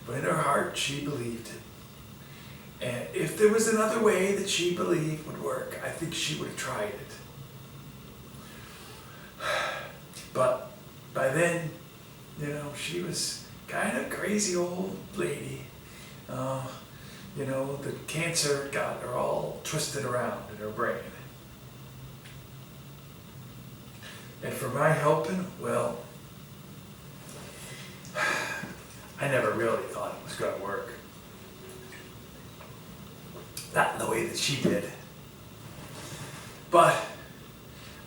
but in her heart, she believed it. And if there was another way that she believed would work, I think she would have tried it. But by then, you know, she was kind of crazy old lady. You know, the cancer got her all twisted around in her brain. And for my helping, well, I never really thought it was going to work. Not in the way that she did. But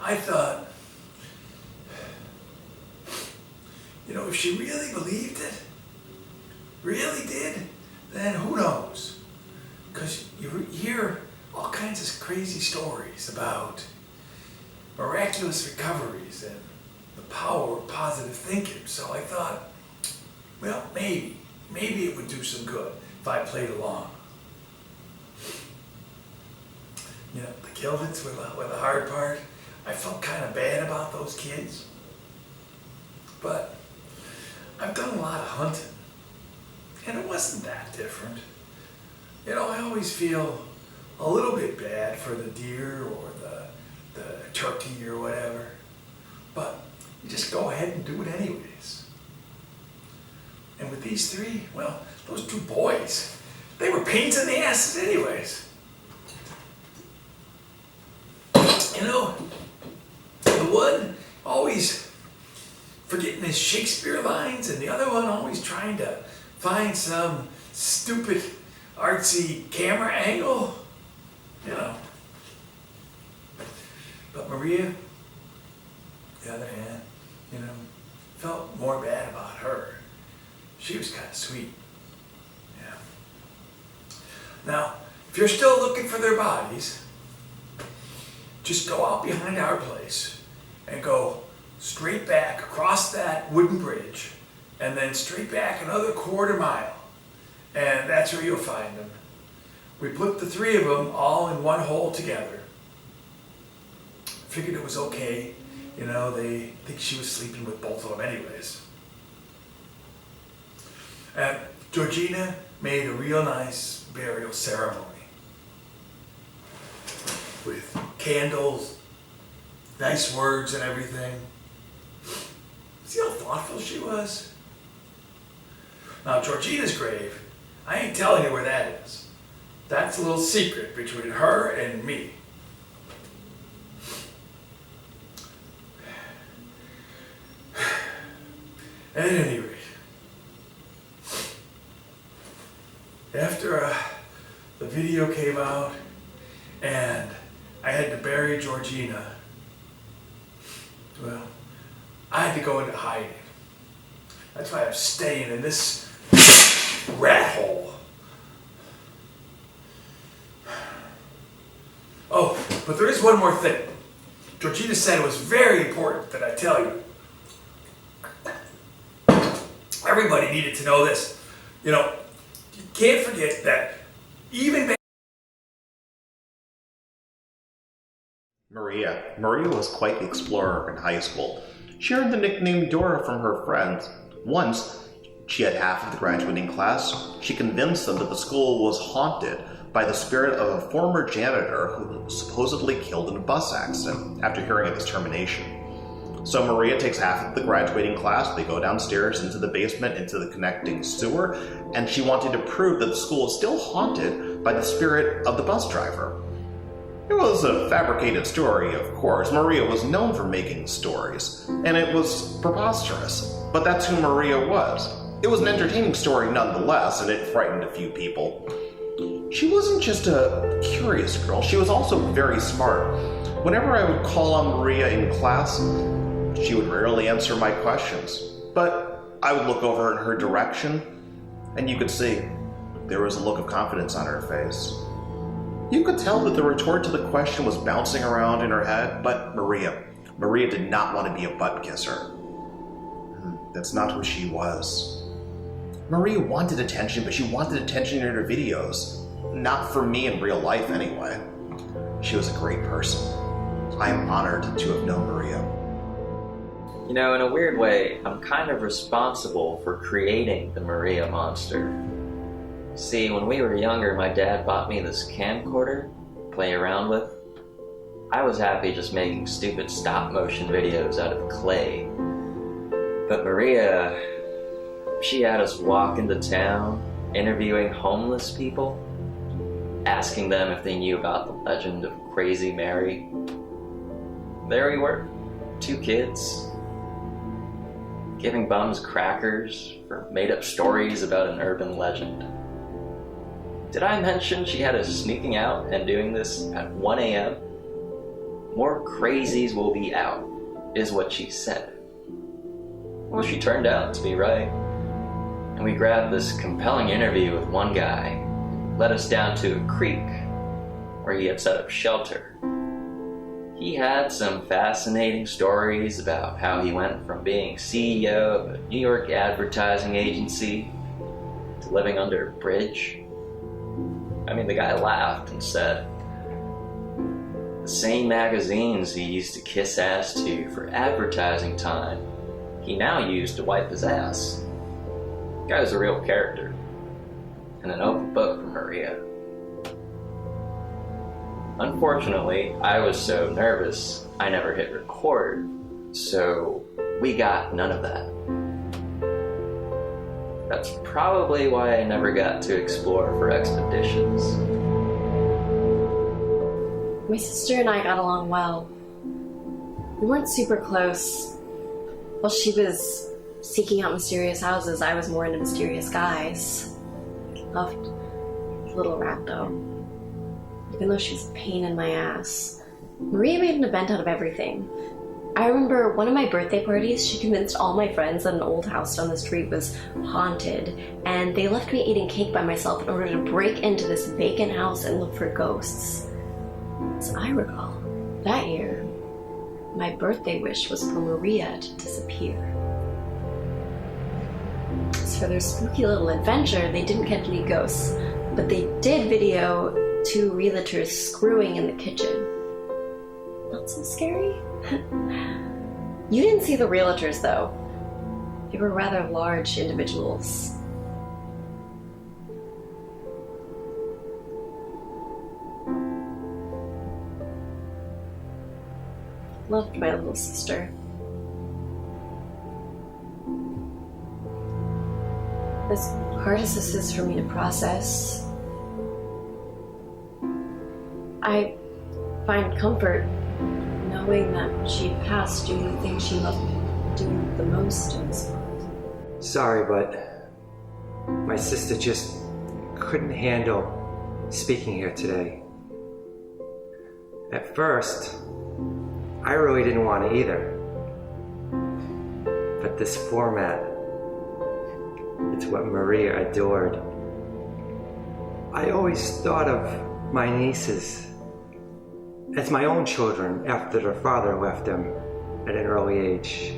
I thought, you know, if she really believed it, really did, then who knows? Because you hear all kinds of crazy stories about miraculous recoveries and the power of positive thinking. So I thought, well, maybe it would do some good if I played along. You know, the Kildits were the hard part. I felt kind of bad about those kids. But I've done a lot of hunting, and it wasn't that different. You know, I always feel a little bit bad for the deer or the turkey or whatever, but you just go ahead and do it anyways. And with these three, well, those two boys, they were pains in the asses anyways. You know, the one always forgetting his Shakespeare lines, and the other one always trying to find some stupid, artsy camera angle, you know. But Maria, on the other hand, you know, felt more bad about her. She was kind of sweet, yeah. Now, if you're still looking for their bodies, just go out behind our place and go straight back across that wooden bridge and then straight back another quarter mile. And that's where you'll find them. We put the three of them all in one hole together. Figured it was okay. You know, they think she was sleeping with both of them anyways. And Georgina made a real nice burial ceremony with candles, nice words and everything. See how thoughtful she was? Now, Georgina's grave, I ain't telling you where that is. That's a little secret between her and me. At any rate, after the video came out and I had to bury Georgina, well, I had to go into hiding. That's why I'm staying in this rat hole. Oh, but there is one more thing. Georgina said it was very important that I tell you. Everybody needed to know this. You know, you can't forget that even Maria was quite the explorer in high school. She earned the nickname Dora from her friends. Once, she had half of the graduating class. She convinced them that the school was haunted by the spirit of a former janitor who supposedly killed in a bus accident after hearing of his termination. So Maria takes half of the graduating class, they go downstairs into the basement, into the connecting sewer, and she wanted to prove that the school is still haunted by the spirit of the bus driver. It was a fabricated story, of course. Maria was known for making stories, and it was preposterous. But that's who Maria was. It was an entertaining story nonetheless, and it frightened a few people. She wasn't just a curious girl, she was also very smart. Whenever I would call on Maria in class, she would rarely answer my questions. But I would look over in her direction, and you could see there was a look of confidence on her face. You could tell that the retort to the question was bouncing around in her head, but Maria did not want to be a butt kisser. That's not who she was. Maria wanted attention, but she wanted attention in her videos. Not from me in real life, anyway. She was a great person. I am honored to have known Maria. You know, in a weird way, I'm kind of responsible for creating the Maria monster. See, when we were younger, my dad bought me this camcorder to play around with. I was happy just making stupid stop-motion videos out of clay. But Maria, she had us walk into town, interviewing homeless people, asking them if they knew about the legend of Crazy Mary. There we were, 2 kids, giving bums crackers for made-up stories about an urban legend. Did I mention she had us sneaking out and doing this at 1 a.m.? More crazies will be out, is what she said. Well, she turned out to be right. And we grabbed this compelling interview with one guy, led us down to a creek where he had set up shelter. He had some fascinating stories about how he went from being CEO of a New York advertising agency to living under a bridge. I mean, the guy laughed and said, the same magazines he used to kiss ass to for advertising time, he now used to wipe his ass. The guy was a real character, and an open book for Maria. Unfortunately, I was so nervous, I never hit record, so we got none of that. That's probably why I never got to explore for expeditions. My sister and I got along well. We weren't super close. While she was seeking out mysterious houses, I was more into mysterious guys. I loved Little Rat, though. Even though she was a pain in my ass. Maria made an event out of everything. I remember one of my birthday parties, she convinced all my friends that an old house down the street was haunted, and they left me eating cake by myself in order to break into this vacant house and look for ghosts. As I recall, that year, my birthday wish was for Maria to disappear. As for their spooky little adventure, they didn't catch any ghosts, but they did video 2 realtors screwing in the kitchen. Not so scary? You didn't see the realtors, though. They were rather large individuals. Loved my little sister. As hard as this is for me to process, I find comfort knowing that she passed doing the thing she loved doing the most in this world. Sorry, but my sister just couldn't handle speaking here today. At first, I really didn't want to either. But this format, it's what Maria adored. I always thought of my nieces as my own children after their father left them at an early age.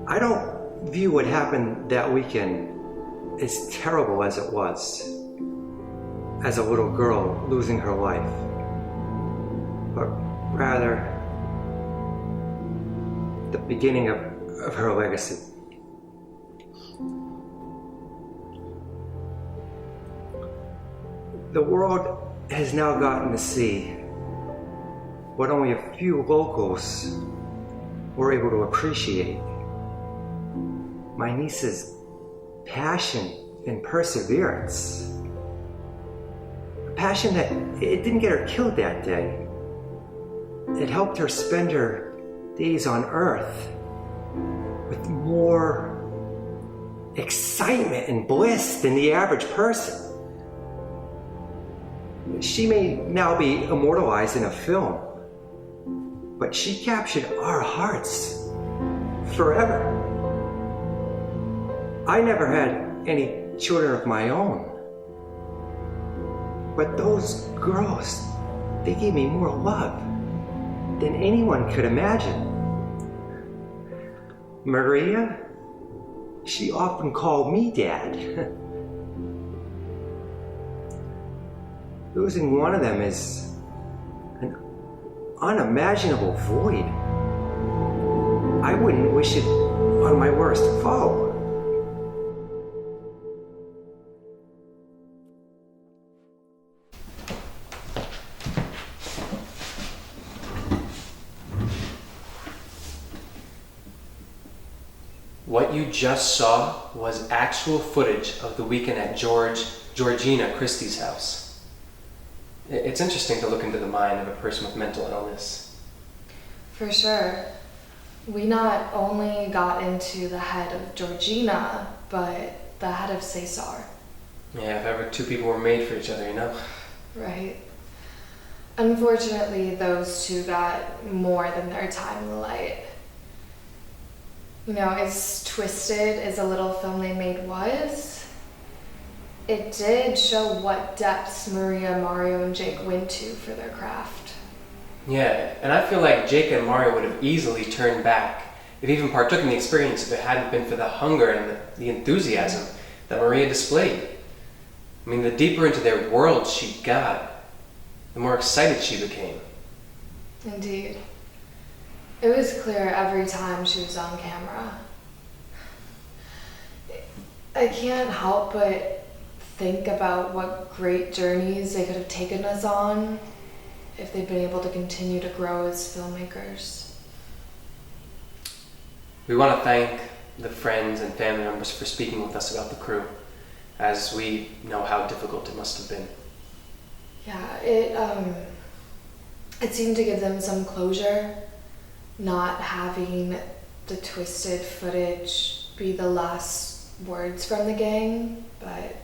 I don't view what happened that weekend as terrible as it was, as a little girl losing her life, but rather the beginning of her legacy. The world has now gotten to see what only a few locals were able to appreciate. My niece's passion and perseverance. A passion that it didn't get her killed that day. It helped her spend her days on Earth with more excitement and bliss than the average person. She may now be immortalized in a film, but she captured our hearts forever. I never had any children of my own, but those girls, they gave me more love than anyone could imagine. Maria, she often called me Dad. Losing one of them is an unimaginable void. I wouldn't wish it on my worst foe. What you just saw was actual footage of the weekend at Georgina Christie's house. It's interesting to look into the mind of a person with mental illness. For sure. We not only got into the head of Georgina, but the head of Cesar. Yeah, if ever two people were made for each other, you know? Right. Unfortunately, those two got more than their time in the light. You know, as twisted as a little film they made was, it did show what depths Maria, Mario, and Jake went to for their craft. Yeah, and I feel like Jake and Mario would have easily turned back, if even partook in the experience, if it hadn't been for the hunger and the enthusiasm that Maria displayed. I mean, the deeper into their world she got, the more excited she became. Indeed. It was clear every time she was on camera. I can't help but think about what great journeys they could have taken us on if they'd been able to continue to grow as filmmakers. We want to thank the friends and family members for speaking with us about the crew, as we know how difficult it must have been. Yeah, it seemed to give them some closure, not having the twisted footage be the last words from the gang, but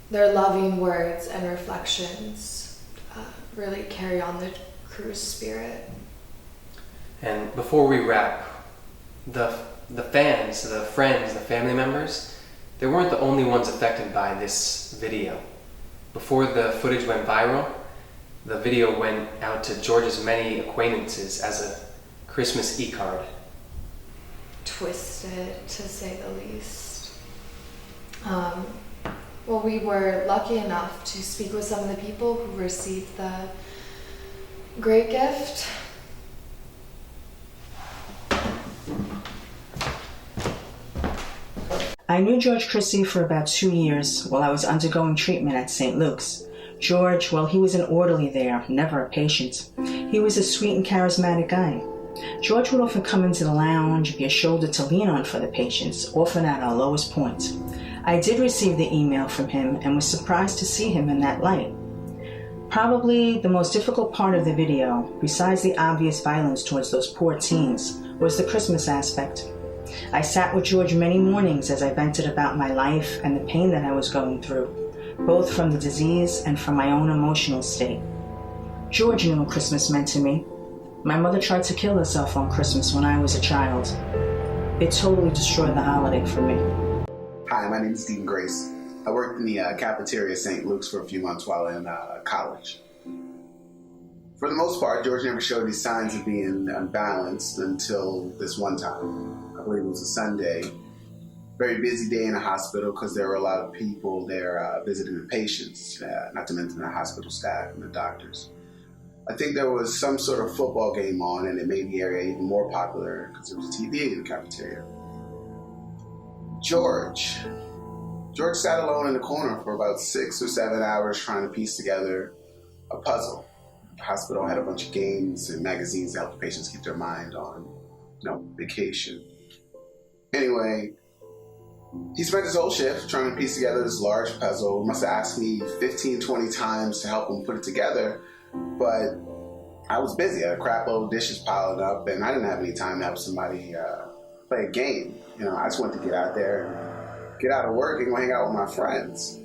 their loving words and reflections really carry on the crew's spirit. And before we wrap, the fans, the friends, the family members, they weren't the only ones affected by this video. Before the footage went viral, the video went out to George's many acquaintances as a Christmas e-card. Twisted, to say the least. Well, we were lucky enough to speak with some of the people who received the great gift. I knew George Christie for about 2 years while I was undergoing treatment at St. Luke's. George, well, he was an orderly there, never a patient. He was a sweet and charismatic guy. George would often come into the lounge, be a shoulder to lean on for the patients, often at our lowest point. I did receive the email from him and was surprised to see him in that light. Probably the most difficult part of the video, besides the obvious violence towards those poor teens, was the Christmas aspect. I sat with George many mornings as I vented about my life and the pain that I was going through, both from the disease and from my own emotional state. George knew what Christmas meant to me. My mother tried to kill herself on Christmas when I was a child. It totally destroyed the holiday for me. Hi, my name is Stephen Grace. I worked in the cafeteria at St. Luke's for a few months while in college. For the most part, George never showed any signs of being unbalanced until this one time. I believe it was a Sunday. Very busy day in the hospital because there were a lot of people there visiting the patients, not to mention the hospital staff and the doctors. I think there was some sort of football game on, and it made the area even more popular because there was a TV in the cafeteria. George sat alone in the corner for about 6 or 7 hours trying to piece together a puzzle. The hospital had a bunch of games and magazines to help the patients keep their mind on, vacation. Anyway, he spent his whole shift trying to piece together this large puzzle. He must have asked me 15, 20 times to help him put it together, but I was busy. I had a crap load of dishes piling up, and I didn't have any time to help somebody play a game. I just wanted to get out there, get out of work, and go hang out with my friends.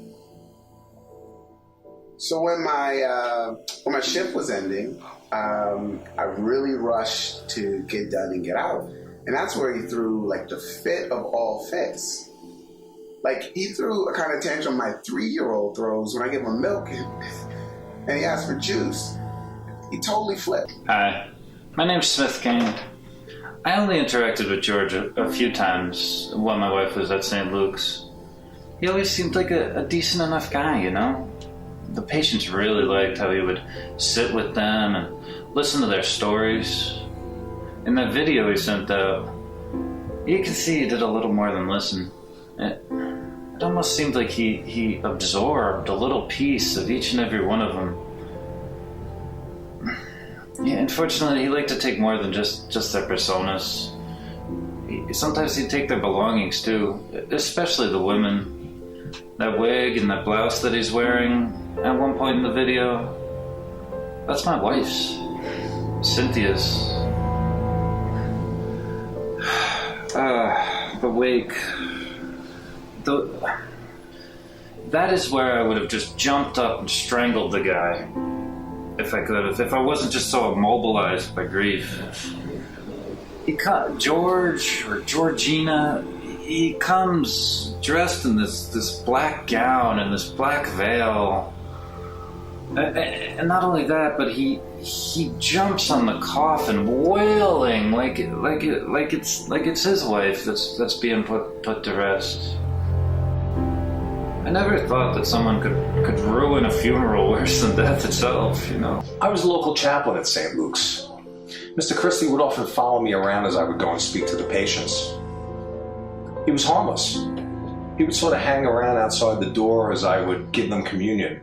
So when my shift was ending, I really rushed to get done and get out. And that's where he threw the fit of all fits. He threw a kind of tantrum my 3-year-old throws when I give him milk and he asked for juice. He totally flipped. Hi, my name's Smith Kane. I only interacted with George a few times while my wife was at St. Luke's. He always seemed like a decent enough guy, The patients really liked how he would sit with them and listen to their stories. In that video he sent out, you can see he did a little more than listen. It almost seemed like he absorbed a little piece of each and every one of them. Yeah, unfortunately, he liked to take more than just their personas. Sometimes he'd take their belongings too, especially the women. That wig and that blouse that he's wearing at one point in the video, that's my wife's, Cynthia's. The wig. That is where I would have just jumped up and strangled the guy. If I could have. If I wasn't just so immobilized by grief. George or Georgina, he comes dressed in this black gown and this black veil. And not only that, but he jumps on the coffin, wailing like it's his wife that's being put to rest. I never thought that someone could ruin a funeral worse than death itself, I was a local chaplain at St. Luke's. Mr. Christie would often follow me around as I would go and speak to the patients. He was harmless. He would sort of hang around outside the door as I would give them communion,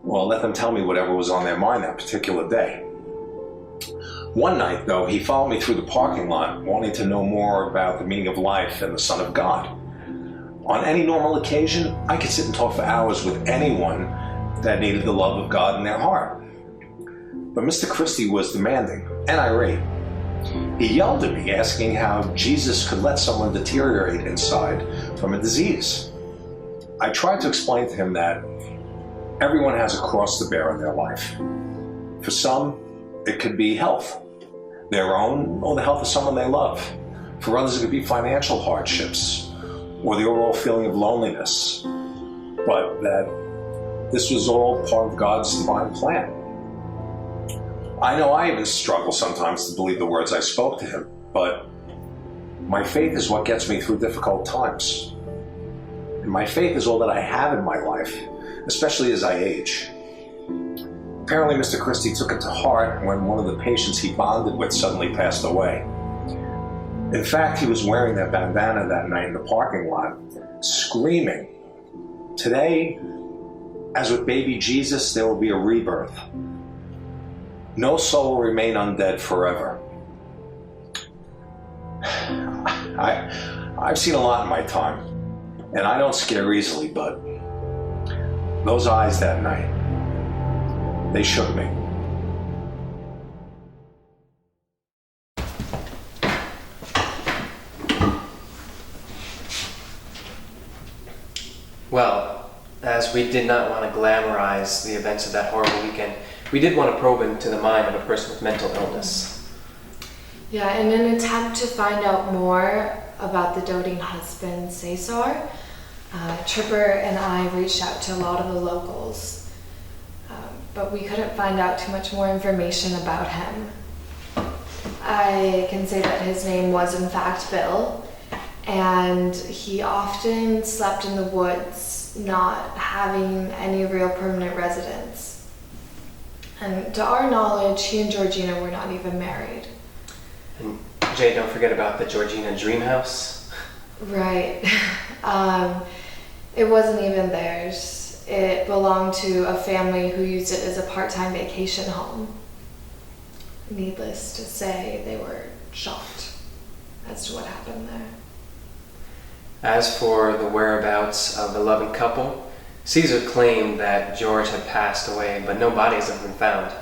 or let them tell me whatever was on their mind that particular day. One night, though, he followed me through the parking lot, wanting to know more about the meaning of life and the Son of God. On any normal occasion, I could sit and talk for hours with anyone that needed the love of God in their heart. But Mr. Christie was demanding and irate. He yelled at me, asking how Jesus could let someone deteriorate inside from a disease. I tried to explain to him that everyone has a cross to bear in their life. For some, it could be health, their own or the health of someone they love. For others, it could be financial hardships or the overall feeling of loneliness. But that this was all part of God's divine plan. I know I even struggle sometimes to believe the words I spoke to him, but my faith is what gets me through difficult times. And my faith is all that I have in my life, especially as I age. Apparently, Mr. Christie took it to heart when one of the patients he bonded with suddenly passed away. In fact, he was wearing that bandana that night in the parking lot, screaming, "Today, as with baby Jesus, there will be a rebirth. No soul will remain undead forever." I've seen a lot in my time, and I don't scare easily, but those eyes that night, they shook me. Well, as we did not want to glamorize the events of that horrible weekend, we did want to probe into the mind of a person with mental illness. Yeah, in an attempt to find out more about the doting husband, Cesar, Tripper and I reached out to a lot of the locals. but we couldn't find out too much more information about him. I can say that his name was in fact Bill, and he often slept in the woods, not having any real permanent residence. And to our knowledge, he and Georgina were not even married. And Jay, don't forget about the Georgina dream house. Right. It wasn't even theirs. It belonged to a family who used it as a part-time vacation home. Needless to say, they were shocked as to what happened there. As for the whereabouts of the loving couple, Caesar claimed that George had passed away, but no bodies have been found.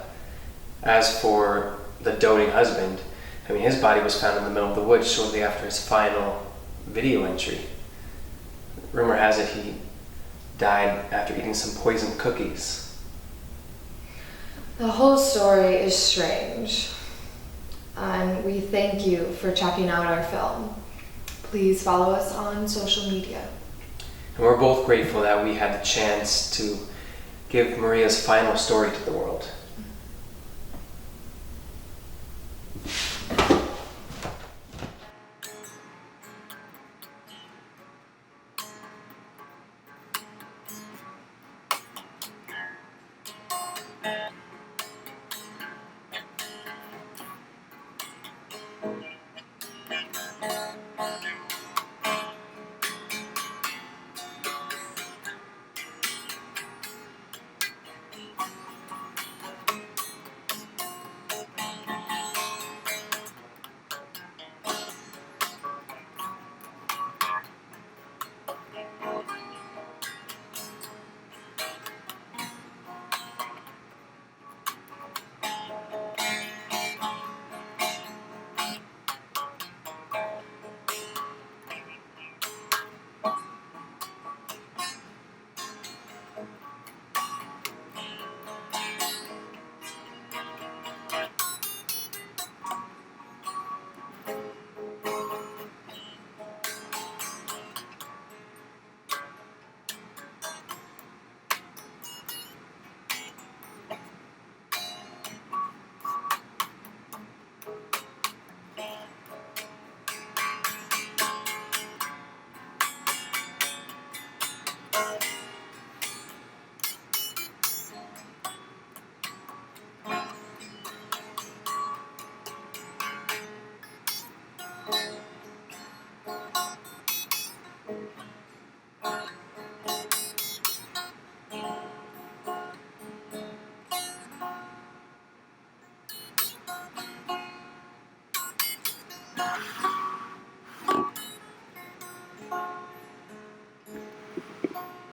As for the doting husband, I mean, his body was found in the middle of the woods shortly after his final video entry. Rumor has it he died after eating some poisoned cookies. The whole story is strange, and we thank you for checking out our film. Please follow us on social media. And we're both grateful that we had the chance to give Maria's final story to the world.